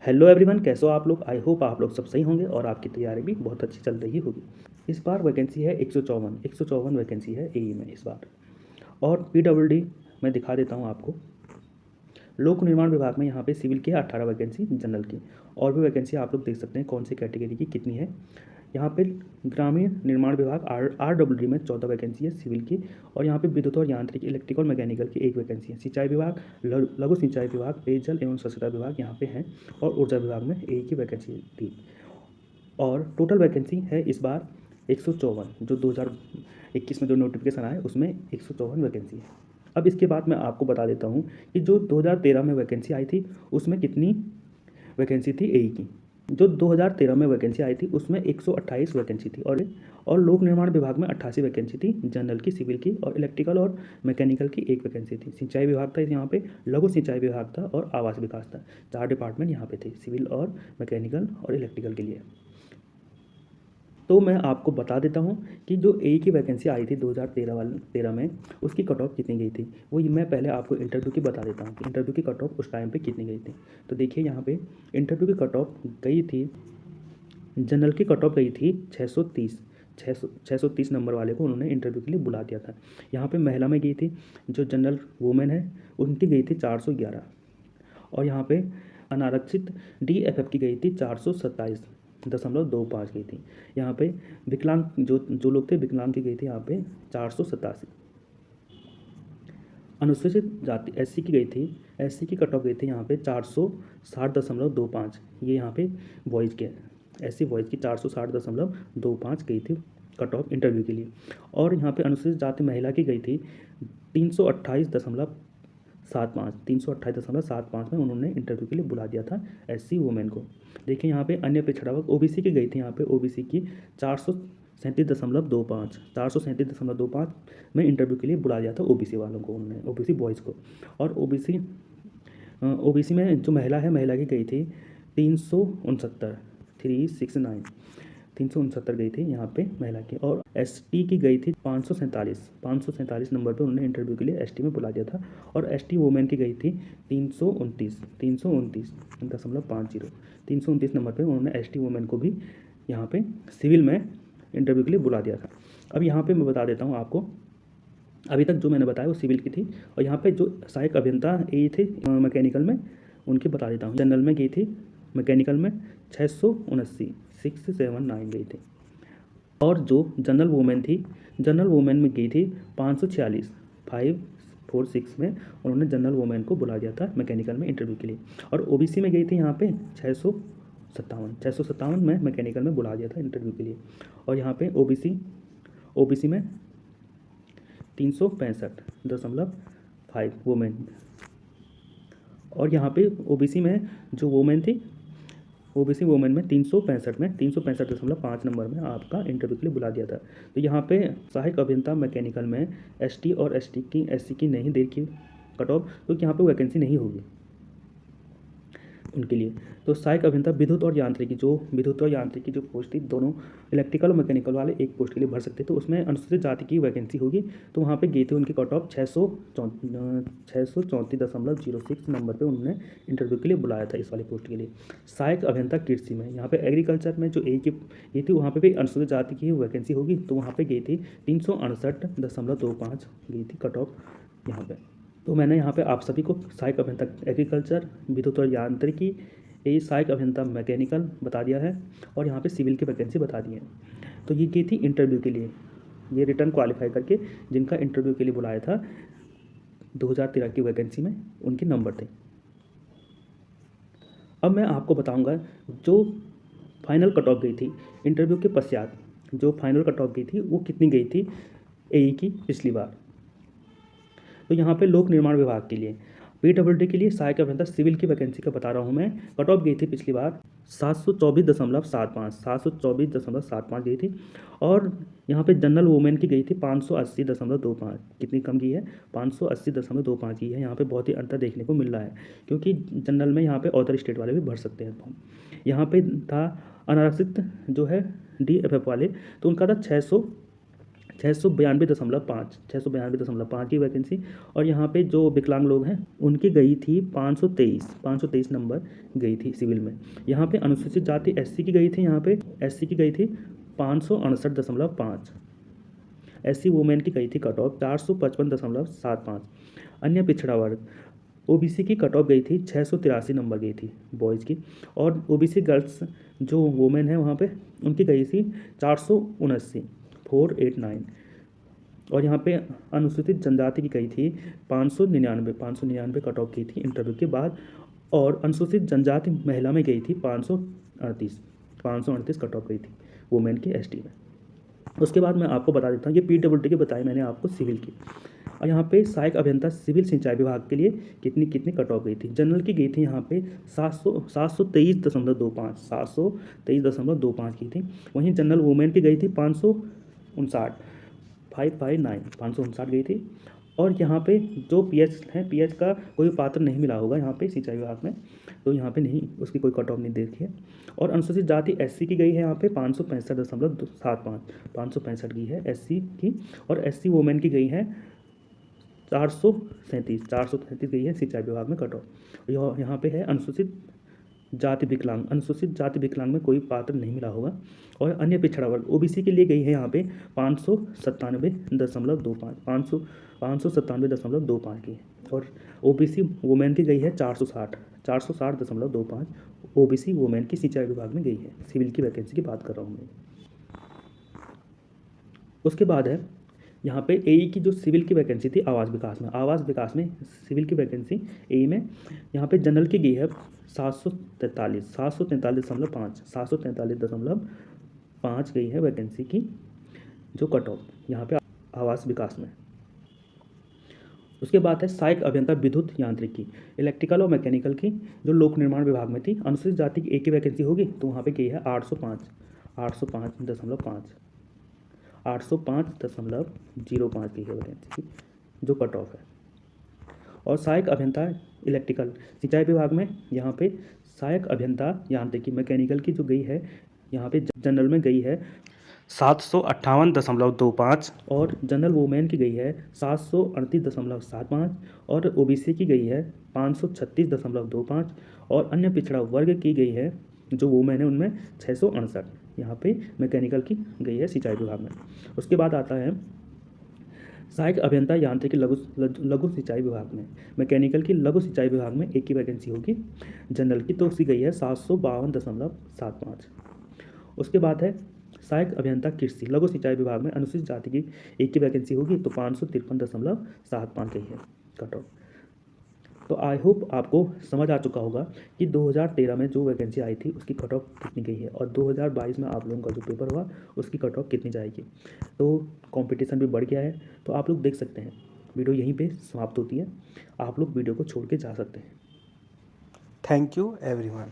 Hello everyone, कैसे हो आप लोग। आई होप आप लोग सब सही होंगे और आपकी तैयारी भी बहुत अच्छी चल रही होगी। इस बार वैकेंसी है 154 वैकेंसी है एई में इस बार। और पीडब्ल्यूडी मैं दिखा देता हूँ आपको। लोक निर्माण विभाग में यहाँ पे सिविल की है 18 वैकेंसी, जनरल की और भी वैकेंसी आप लोग देख सकते हैं कौन सी कैटेगरी की कितनी है। यहाँ पे ग्रामीण निर्माण विभाग आरडब्ल्यूडी में 14 वैकेंसी है सिविल की। और यहाँ पे विद्युत और यांत्रिक इलेक्ट्रिकल मैकेनिकल की 1 वैकेंसी है। सिंचाई विभाग, लघु सिंचाई विभाग, पेयजल एवं स्वच्छता विभाग यहाँ पे हैं। और ऊर्जा विभाग में एक ही वैकेंसी थी। और टोटल वैकेंसी है इस बार 154, जो 2021 में जो नोटिफिकेशन आया उसमें 154 वैकेंसी है। अब इसके बाद मैं आपको बता देता हूँ कि जो 2013 में वैकेंसी आई थी उसमें कितनी वैकेंसी थी एई की। जो 2013 में वैकेंसी आई थी उसमें 128 वैकेंसी थी। और लोक निर्माण विभाग में 88 वैकेंसी थी, जनरल की, सिविल की और इलेक्ट्रिकल और मैकेनिकल की 1 वैकेंसी थी। सिंचाई विभाग था यहाँ पे, लघु सिंचाई विभाग था और आवास विकास था। 4 डिपार्टमेंट यहाँ पे थे, सिविल और मैकेनिकल और इलेक्ट्रिकल के लिए। तो मैं आपको बता देता हूँ कि जो ए की वैकेंसी आई थी 2013 में उसकी कट ऑफ कितनी गई थी। वो मैं पहले आपको इंटरव्यू की बता देता हूँ कि इंटरव्यू की कट ऑफ उस टाइम पे कितनी गई थी। तो देखिए यहाँ पे इंटरव्यू की कट ऑफ गई थी, जनरल की कट ऑफ गई थी 630 नंबर वाले को उन्होंने इंटरव्यू के लिए बुला दिया था। यहाँ पे महिला में गई थी, जो जनरल वुमेन है उनकी गई थी 411। और यहाँ पे अनारक्षित डीएफएफ की गई थी 427.25 गई थी। यहाँ पे विकलांग जो लोग थे विकलांग की गई थी यहाँ पे 487। अनुसूचित जाति एससी की गई थी, एससी की कट ऑफ गई थी यहाँ पे 460.25। ये यहाँ पे बॉयज़ के एससी बॉयज़ की 460.25 गई थी कट ऑफ इंटरव्यू के लिए। और यहाँ पे अनुसूचित जाति महिला की गई थी 328.75 में उन्होंने इंटरव्यू के लिए बुला दिया था एससी वुमेन को। देखिए यहाँ पे अन्य पिछड़ा वर्ग ओबीसी की गई थी, यहाँ पे ओबीसी की 437.25 में इंटरव्यू के लिए बुला दिया था ओबीसी वालों को, उन्होंने ओबीसी बॉयज़ को। और ओबीसी में जो महिला है, महिला की गई थी 369 गई थी यहाँ पे महिला की। और एसटी की गई थी 547 नंबर पे उन्होंने इंटरव्यू के लिए एसटी में बुला दिया था। और एसटी वुमेन की गई थी 329 नंबर पे उन्होंने एसटी वुमेन को भी यहाँ पे सिविल में इंटरव्यू के लिए बुला दिया था। अब यहाँ पे मैं बता देता हूँ आपको, अभी तक जो मैंने बताया वो सिविल की थी। और यहाँ पे जो सहायक अभियंता ए थे मैकेनिकल में, उनकी बता देता हूँ। जनरल में गई थी मैकेनिकल में 679 गई थी। और जो जनरल वुमेन थी, जनरल वुमेन में गई थी 546 में उन्होंने जनरल वुमेन को बुला दिया था मैकेनिकल में इंटरव्यू के लिए। और ओबीसी में गई थी यहाँ पे 657 में मैकेनिकल में बुला दिया था इंटरव्यू के लिए। और यहाँ पे ओबीसी में 365.5 वुमेन। और यहाँ पे ओबीसी में जो वुमेन थी, ओबीसी वुमेन में 365.5 नंबर में आपका इंटरव्यू के लिए बुला दिया था। तो यहाँ पे सहायक अभियंता मैकेनिकल में एसटी और एससी की नहीं दे की कट ऑफ, क्योंकि यहाँ पे वैकेंसी नहीं होगी उनके लिए। तो सहायक अभियंता विद्युत और यांत्रिकी जो पोस्ट थी, दोनों इलेक्ट्रिकल और मैकेनिकल वाले एक पोस्ट के लिए भर सकते। तो उसमें अनुसूचित जाति की वैकेंसी होगी, तो वहाँ पे गई थी उनकी कट ऑफ 634.06 नंबर पे उन्होंने इंटरव्यू के लिए बुलाया था इस वाली पोस्ट के लिए। सहायक अभियंता कृषि में, यहाँ पे एग्रीकल्चर में जो ए की ये थी, वहाँ पे भी अनुसूचित जाति की वैकेंसी होगी, तो वहाँ पे गई थी 368.25 गई थी कट ऑफ यहाँ पे। तो मैंने यहाँ पे आप सभी को सहायक अभियंता एग्रीकल्चर, विद्युत और यांत्रिकी, ये सहायक अभियंता मैकेनिकल बता दिया है। और यहाँ पे सिविल की वैकेंसी बता दी है। तो ये की थी इंटरव्यू के लिए, ये रिटर्न क्वालिफाई करके जिनका इंटरव्यू के लिए बुलाया था 2013 की वैकेंसी में उनके नंबर थे। अब मैं आपको बताऊँगा जो फाइनल कट ऑफ गई थी इंटरव्यू के पश्चात, जो फाइनल कट ऑफ गई थी वो कितनी गई थी एई की पिछली बार। तो यहाँ पे लोक निर्माण विभाग के लिए, पीडब्ल्यूडी के लिए सहायक अभियंता सिविल की वैकेंसी का बता रहा हूँ मैं। कट ऑफ गई थी पिछली बार 724.75 गई थी। और यहाँ पे जनरल वुमेन की गई थी 580.25। कितनी कम की है, 580.25 की है। यहाँ पे बहुत ही अंतर देखने को मिल रहा है, क्योंकि जनरल में यहाँ पे अदर स्टेट वाले भी भर सकते हैं फॉर्म। यहाँ पे था अनारक्षित जो है डीएफएफ वाले, तो उनका था 692.5 की वैकेंसी। और यहाँ पे जो विकलांग लोग हैं उनकी गई थी 523 नंबर गई थी सिविल में। यहाँ पे अनुसूचित जाति एससी की गई थी, यहाँ पे एससी की गई थी 568.5। एससी वुमेन की गई थी कट ऑफ 455.75। अन्य पिछड़ा वर्ग ओबीसी की कट ऑफ गई थी 683 नंबर गई थी बॉयज़ की। और ओबीसी गर्ल्स जो वुमेन है वहाँ पे उनकी गई थी 479 और यहाँ पे अनुसूचित जनजाति की गई थी 599 कट ऑफ की थी इंटरव्यू के बाद। और अनुसूचित जनजाति महिला में गई थी 538 कट ऑफ गई थी वुमेन की एसटी में। उसके बाद मैं आपको बता देता हूँ, ये पीडब्ल्यूडी की बताई मैंने आपको सिविल की। और यहाँ पे सहायक अभियंता सिविल सिंचाई विभाग के लिए कितनी कट ऑफ गई थी। जनरल की गई थी यहाँ पे 723.25 की थी। वहीं जनरल वुमेन की गई थी 559 गई थी। और यहाँ पे जो पीएच है, पीएच का कोई पात्र नहीं मिला होगा यहाँ पे सिंचाई विभाग में, तो यहाँ पे नहीं, उसकी कोई कट ऑफ नहीं देखी है। और अनुसूचित जाति एससी की गई है यहाँ पे 565.75 की है एससी की। और एससी वुमेन की गई है 437 गई है सिंचाई विभाग में कट ऑफ। यहाँ पे है अनुसूचित जाति विकलांग में कोई पात्र नहीं मिला होगा। और अन्य पिछड़ा वर्ग ओबीसी के लिए गई है यहाँ पे 597.25 की। और ओबीसी वुमेन की गई है 460.25 ओबीसी वुमेन की सिंचाई विभाग में गई है। सिविल की वैकेंसी की बात कर रहा हूँ मैं। उसके बाद है यहाँ पे एई की जो सिविल की वैकेंसी थी आवास विकास में सिविल की वैकेंसी एई में यहाँ पे जनरल की गई है 743.5 गई है वैकेंसी की जो कट ऑफ यहाँ पे आवास विकास में। उसके बाद है सहायक अभियंता विद्युत यांत्रिकी इलेक्ट्रिकल और मैकेनिकल की जो लोक निर्माण विभाग में थी। अनुसूचित जाति की एक ही वैकेंसी होगी तो वहाँ पे गई है 805.05 की है वैकेंसी की जो कट ऑफ है। और सहायक अभियंता इलेक्ट्रिकल सिंचाई विभाग में यहाँ पे सहायक अभियंता यांत्रिकी मैकेनिकल की जो गई है यहाँ पे जनरल में गई है 758.25 और जनरल वुमेन की गई है 738.75 और ओबीसी की गई है 536.25 और अन्य पिछड़ा वर्ग की गई है जो वुमेन है उनमें 668 यहाँ पे मैकेनिकल की गई है सिंचाई विभाग में। उसके बाद आता है सहायक अभियंता यांत्रिकी लघु सिंचाई विभाग में मैकेनिकल की लघु सिंचाई विभाग में एक ही वैकेंसी होगी जनरल की, तो उसकी गई है 752.75। उसके बाद है सहायक अभियंता कृषि लघु सिंचाई विभाग में अनुसूचित जाति की एक ही वैकेंसी होगी तो 553.75 गई है कट ऑफ। तो आई होप आपको समझ आ चुका होगा कि 2013 में जो वैकेंसी आई थी उसकी कट ऑफ कितनी गई है और 2022 में आप लोगों का जो पेपर हुआ उसकी कट ऑफ कितनी जाएगी। तो कंपटीशन भी बढ़ गया है, तो आप लोग देख सकते हैं वीडियो यहीं पे समाप्त होती है, आप लोग वीडियो को छोड़ के जा सकते हैं। Thank you everyone.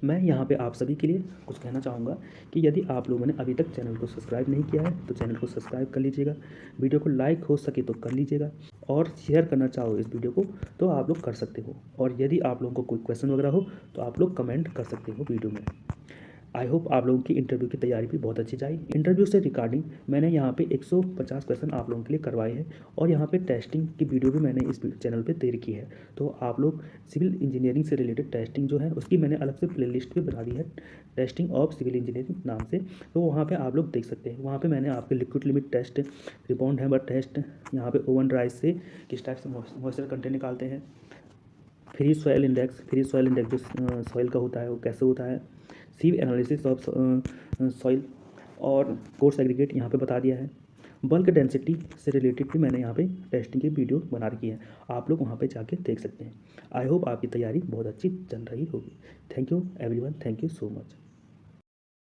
मैं यहाँ पे आप सभी के लिए कुछ कहना चाहूँगा कि यदि आप लोगों ने अभी तक चैनल को सब्सक्राइब नहीं किया है तो चैनल को सब्सक्राइब कर लीजिएगा, वीडियो को लाइक हो सके तो कर लीजिएगा और शेयर करना चाहो इस वीडियो को तो आप लोग कर सकते हो। और यदि आप लोगों को कोई क्वेश्चन वगैरह हो तो आप लोग कमेंट कर सकते हो वीडियो में। आई होप आप लोगों की इंटरव्यू की तैयारी भी बहुत अच्छी जाए। इंटरव्यू से रिगार्डिंग मैंने यहाँ पे 150 क्वेश्चन आप लोगों के लिए करवाए हैं और यहाँ पे टेस्टिंग की वीडियो भी मैंने इस चैनल पे दे रखी है। तो आप लोग सिविल इंजीनियरिंग से रिलेटेड टेस्टिंग जो है उसकी मैंने अलग से प्लेलिस्ट भी बना दी है, टेस्टिंग ऑफ सिविल इंजीनियरिंग नाम से, तो वहाँ पर आप लोग देख सकते हैं। वहाँ पर मैंने आपके liquid limit test, rebound hammer test, यहाँ पर ओवन ड्राइस से किस टाइप से मॉइस्चर कंटेंट निकालते हैं, फ्री सॉइल इंडेक्स जो सॉइल का होता है वो कैसे होता है, सीव एनालिसिस ऑफ सॉइल और कोर्स एग्रीगेट यहाँ पे बता दिया है। बल्क डेंसिटी से रिलेटेड भी मैंने यहाँ पे टेस्टिंग की वीडियो बना रखी है, आप लोग वहाँ पे जाके देख सकते हैं। आई होप आपकी तैयारी बहुत अच्छी चल रही होगी। Thank you everyone, thank you so much.